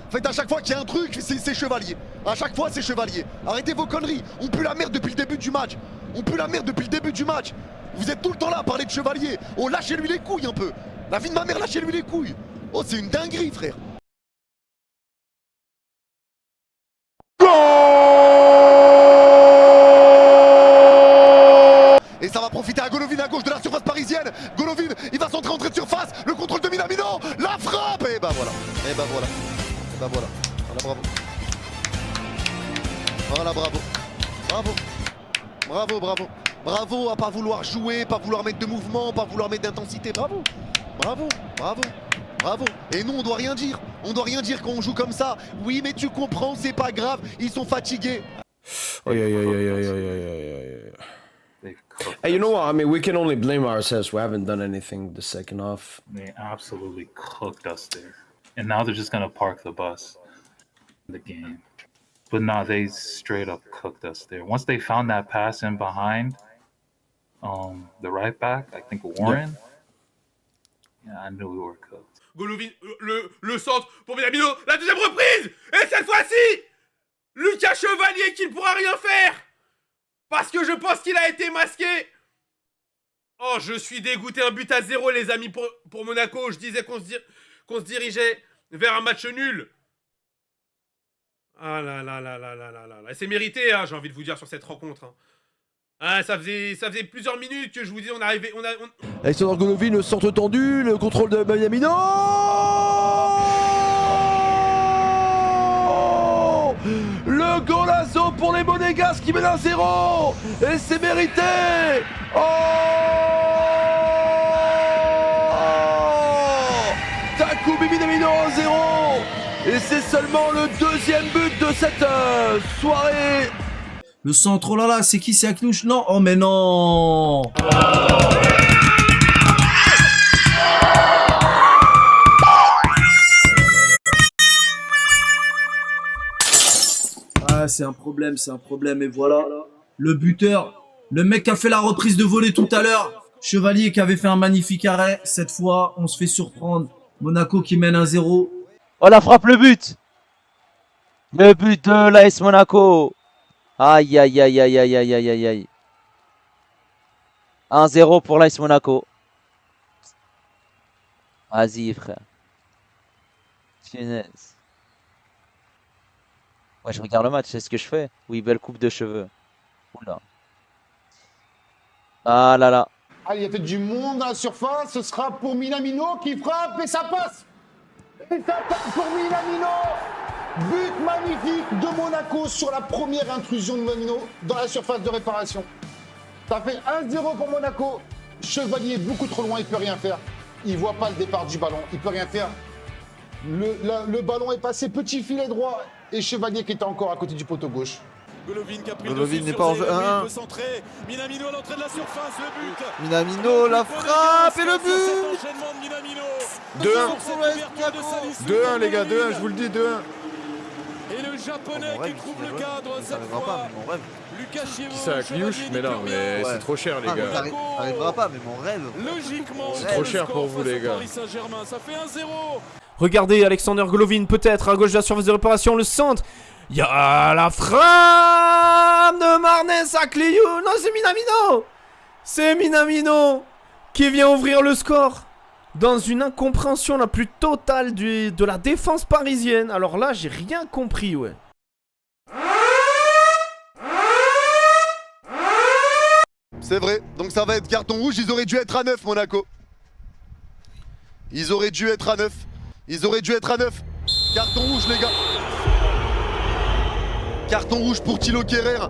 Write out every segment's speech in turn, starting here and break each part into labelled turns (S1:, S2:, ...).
S1: En fait, à chaque fois qu'il y a un truc, c'est Chevalier. À chaque fois, c'est Chevalier. Arrêtez vos conneries. On pue la merde depuis le début du match. On pue la merde depuis le début du match. Vous êtes tout le temps là à parler de Chevalier. Oh, lâchez-lui les couilles un peu. La vie de ma mère, lâchez-lui les couilles. Oh, c'est une dinguerie, frère. Et ça va profiter à Golovin à gauche de la surface parisienne. Golovin, il va centrer entrée de surface. Le contrôle de Minamino. La frappe. Et bah voilà. Et bah voilà. Et bah voilà. Voilà, bravo. Voilà, bravo. Bravo. Bravo, bravo. Bravo à pas vouloir jouer, pas vouloir mettre de mouvement, pas vouloir mettre d'intensité. Bravo. Bravo. Bravo. Bravo. Et nous, on doit rien dire. On doit rien dire quand on joue comme ça. Oui, mais tu comprends, c'est pas grave. Ils sont fatigués.
S2: Hey, you know what? I mean, we can only blame ourselves. We haven't done anything the second half.
S3: They absolutely cooked us there. And now they're just going to park the bus in the game. But nah, they straight up cooked us there. Once they found that pass in behind the right back, I think Warren, yeah, I knew we were cooked.
S4: Golovin, le centre pour Minamino, la deuxième reprise. Et cette fois-ci, Lucas Chevalier qui ne pourra rien faire. Parce que je pense qu'il a été masqué. Oh, je suis dégoûté. Un but à 0, les amis, pour Monaco. Je disais qu'on se dirigeait vers un match nul. Ah là là là là là là là. C'est mérité, hein, j'ai envie de vous dire, sur cette rencontre. Hein. Ah, ça faisait plusieurs minutes que je vous dis, on arrivait...
S5: Alexandre Golovin, le centre tendu, le contrôle de Minamino. Le golazo pour les Monégasques qui mènent 1-0. Et c'est mérité. Oh, Takumi Minamino 1-0. Et c'est seulement le deuxième but de cette soirée.
S6: Le centre, oh là là, c'est qui? C'est Aknouche? Non, oh mais non. Ah, c'est un problème, et voilà. Le buteur, le mec qui a fait la reprise de volée tout à l'heure, Chevalier qui avait fait un magnifique arrêt. Cette fois, on se fait surprendre. Monaco qui mène 1-0.
S7: Oh la frappe, le but! Le but de l'AS Monaco! Aïe aïe aïe aïe aïe aïe aïe aïe aïe. 1-0 pour l'AS Monaco. Vas-y frère. Finesse. Ouais, je regarde le match, c'est ce que je fais. Oui, belle coupe de cheveux. Oula. Ah là là.
S8: Ah, il y a peut-être du monde dans la surface, ce sera pour Minamino qui frappe et ça passe. Et ça passe pour Minamino. But magnifique de Monaco sur la première intrusion de Minamino dans la surface de réparation. Ça fait 1-0 pour Monaco. Chevalier est beaucoup trop loin, il peut rien faire. Il voit pas le départ du ballon, il peut rien faire. Le ballon est passé petit filet droit et Chevalier qui était encore à côté du poteau gauche.
S9: Golovin n'est pas en jeu. 1-1. Minamino à l'entrée de la surface, le but. Minamino, la frappe et le but. 2-1. 2-1 les gars, 2-1, je vous le dis, 2-1.
S4: Et le japonais qui trouve le cadre cette fois. Lucas Chievo,
S9: Qui ça, Akliouche? Mais non, mais c'est trop cher les gars.
S10: Ça arrivera pas, mais mon rêve.
S4: Logiquement,
S9: c'est trop cher pour vous les gars.
S4: Paris Saint-Germain, ça fait 1-0.
S11: Regardez Alexander Golovin peut-être à gauche de la surface de réparation, le centre. Il y a la frappe de Marnes Akliou. Non, c'est Minamino. C'est Minamino qui vient ouvrir le score. Dans une incompréhension la plus totale de la défense parisienne. Alors là, j'ai rien compris, ouais.
S1: C'est vrai, donc ça va être carton rouge. Ils auraient dû être à 9, Monaco. Ils auraient dû être à 9. Ils auraient dû être à 9. Carton rouge, les gars. Carton rouge pour Thilo Kehrer.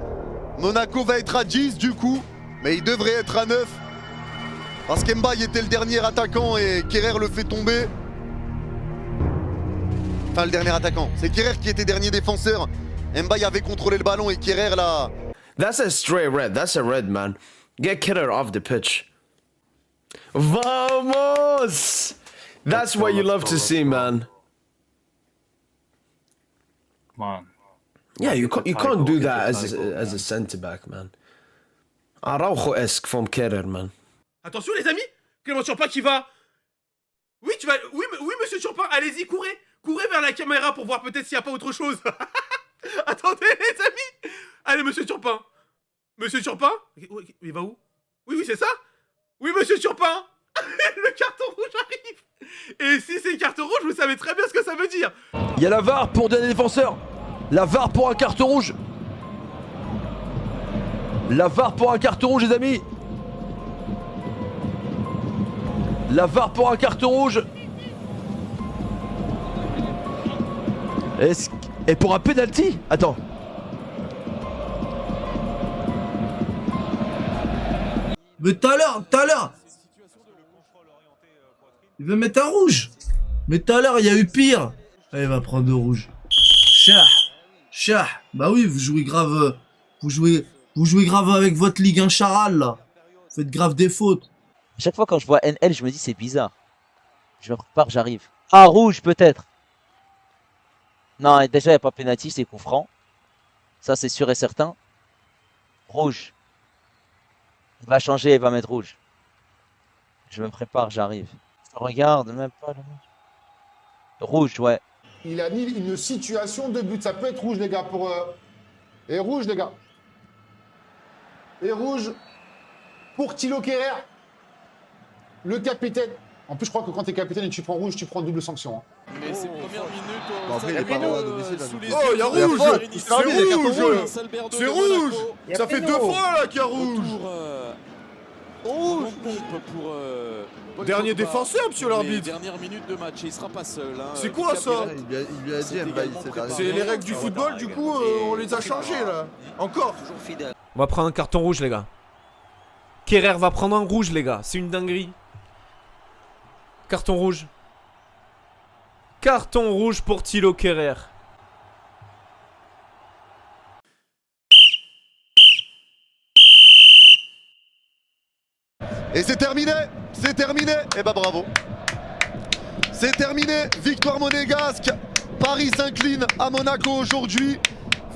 S1: Monaco va être à 10 du coup, mais il devrait être à 9. Parce qu'Mbaye était le dernier attaquant et Kehrer le fait tomber. Enfin, le dernier attaquant. C'est Kehrer qui était dernier défenseur. Mbaye avait contrôlé le ballon et Kehrer là.
S2: That's a straight red. That's a red, man. Get Kehrer off the pitch. Vamos! That's what you love to see, man.
S3: Come on.
S2: Yeah, you can't do that as a centre back, man. Araujo-esque from Kehrer, man.
S4: Attention les amis, Clément Turpin qui va... Oui, tu vas... Oui, monsieur Turpin, allez-y, courez. Courez vers la caméra pour voir peut-être s'il n'y a pas autre chose. Attendez les amis. Allez monsieur Turpin. Monsieur Turpin. Il va où? Oui c'est ça. Oui monsieur Turpin. Le carton rouge arrive. Et si c'est carton rouge, vous savez très bien ce que ça veut dire.
S5: Il y a la VAR pour dernier défenseur. La VAR pour un carton rouge. La VAR pour un carton rouge les amis. La VAR pour un carton rouge. Et pour un penalty? Attends.
S6: Mais tout à l'heure il veut mettre un rouge. Mais tout à l'heure il y a eu pire. Allez, il va prendre deux rouges. Chah. Bah oui, vous jouez grave. Vous jouez grave avec votre Ligue 1 charal là. Vous faites grave des fautes.
S7: Chaque fois quand je vois NL, je me dis c'est bizarre. Je me prépare, j'arrive. Ah, rouge peut-être. Non, déjà il n'y a pas penalty, c'est coup franc. Ça c'est sûr et certain. Rouge. Il va changer, il va mettre rouge. Je me prépare, j'arrive. Je regarde même pas le match. Rouge, ouais.
S8: Il a mis une situation de but. Ça peut être rouge, les gars, pour... Et rouge, les gars. Et rouge pour Thilo Kehrer, le capitaine. En plus, je crois que quand t'es capitaine et que tu prends rouge, tu prends double sanction. Hein.
S9: Mais ces premières minutes... après, il est pas droit à domicile.
S4: Oh, il y a rouge. C'est rouge. C'est rouge. Ça fait 2 fois là qu'il y a rouge.
S9: Rouge pour
S4: Dernier défenseur, monsieur l'arbitre.
S9: Dernière minute de match, il sera pas seul.
S4: C'est quoi ça?
S9: Il lui a dit Mbaye,
S4: c'est les règles du football, du coup, on les a changées là. Encore.
S11: On va prendre un carton rouge, les gars. Kehrer va prendre un rouge, les gars. C'est une dinguerie. Carton rouge. Carton rouge pour Thilo Kehrer.
S1: Et c'est terminé. Et bah bravo. C'est terminé. Victoire monégasque. Paris s'incline à Monaco aujourd'hui.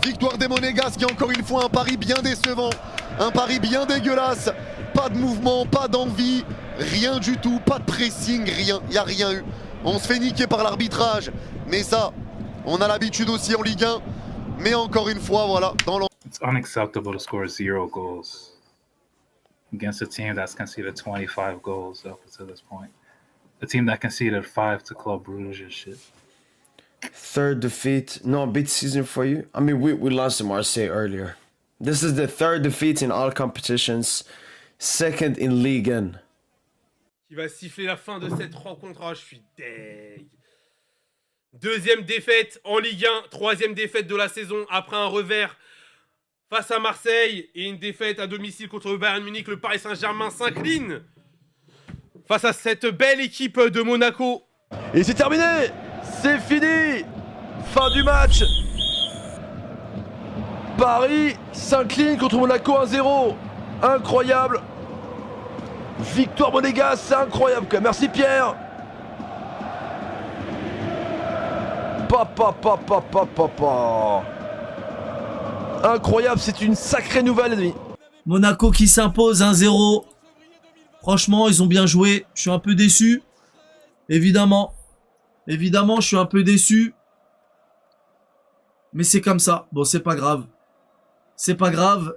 S1: Victoire des Monégasques et encore une fois un pari bien décevant. Un pari bien dégueulasse. Pas de mouvement, pas d'envie. Rien du tout, pas de pressing, rien. Il n'y a rien eu. On se fait niquer par l'arbitrage. Mais ça, on a l'habitude aussi en Ligue 1. Mais encore une fois, voilà.
S3: It's unacceptable to score 0 goals against a team that's conceded 25 goals up to this point. A team that conceded 5 to Club Brugge and shit.
S2: Third defeat. No, big season for you. I mean, we lost to Marseille earlier. This is the third defeat in all competitions. Second in Ligue 1.
S4: Qui va siffler la fin de cette rencontre. Oh, je suis deg. Deuxième défaite en Ligue 1. Troisième défaite de la saison après un revers face à Marseille et une défaite à domicile contre le Bayern Munich. Le Paris Saint-Germain s'incline face à cette belle équipe de Monaco.
S5: Et c'est terminé. C'est fini. Fin du match. Paris s'incline contre Monaco 1-0. Incroyable. Victoire monégasque, c'est incroyable quand même. Merci Pierre. Incroyable, c'est une sacrée nouvelle les amis.
S6: Monaco qui s'impose 1-0. Franchement, ils ont bien joué. Je suis un peu déçu. Évidemment, je suis un peu déçu. Mais c'est comme ça. Bon, c'est pas grave. C'est pas grave.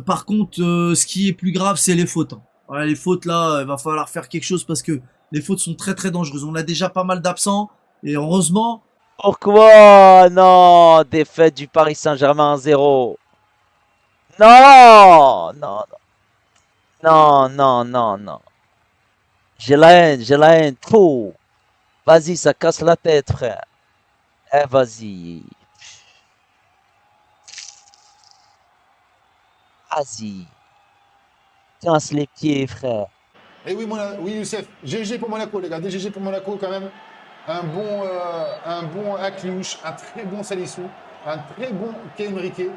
S6: Par contre, ce qui est plus grave, c'est les fautes. Ouais, les fautes là, il va falloir faire quelque chose parce que les fautes sont très très dangereuses. On a déjà pas mal d'absents. Et heureusement...
S7: Pourquoi? Non, défaite du Paris Saint-Germain 1-0. Non. J'ai la haine, trop. Vas-y, ça casse la tête, frère. Eh, vas-y. Vas-y. Casse les pieds, frère.
S8: Et oui, Youssef. GG pour Monaco, les gars. GG pour Monaco, quand même. Un bon Akliouche, un très bon Salissou, un très bon Karim Riquet.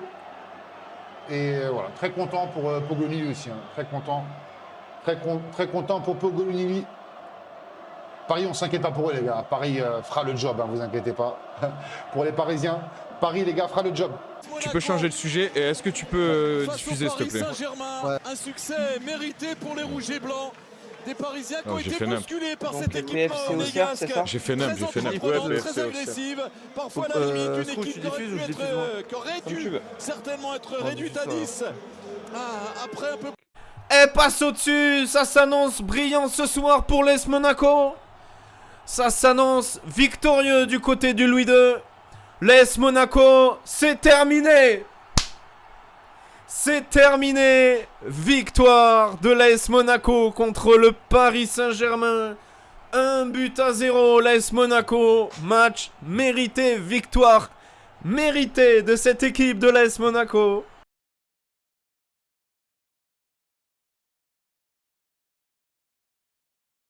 S8: Et voilà, très content pour Pogolini aussi. Hein. Très content pour Pogolini. Paris, on ne s'inquiète pas pour eux, les gars. Paris fera le job, hein, vous inquiétez pas. Pour les Parisiens, Paris, les gars, fera le job.
S4: Tu peux changer le sujet et est-ce que tu peux diffuser, s'il te plaît?
S9: Un succès mérité pour les Rouges et Blancs.
S12: des Parisiens qui
S5: Non,
S12: ont
S5: j'ai
S12: été
S5: fait nimp.
S12: bousculés par
S13: Donc,
S12: cette
S13: le
S12: équipe
S13: PFC
S12: monégasque.
S13: c'est ça
S5: J'ai fait nimp, j'ai fait nimp.
S12: Entreprenante,
S5: Ouais,
S12: très
S5: PFC
S12: agressive, parfois à
S13: Donc,
S12: la limite une
S13: Scrooge,
S12: équipe
S13: tu
S12: qui aurait
S13: diffuses ou
S12: pu
S13: je
S12: être,
S13: diffuse, moi
S12: qui aurait
S13: Comme
S12: dû
S13: tu veux.
S12: certainement être
S13: Non,
S12: réduite à
S13: diffuse
S12: 10. Après un peu
S11: Et passe au-dessus, ça s'annonce brillant ce soir pour l'AS Monaco. Ça s'annonce victorieux du côté du Louis II. L'AS Monaco, c'est terminé. C'est terminé. Victoire de l'AS Monaco contre le Paris Saint-Germain. 1-0, l'AS Monaco. Match mérité, victoire méritée de cette équipe de l'AS Monaco.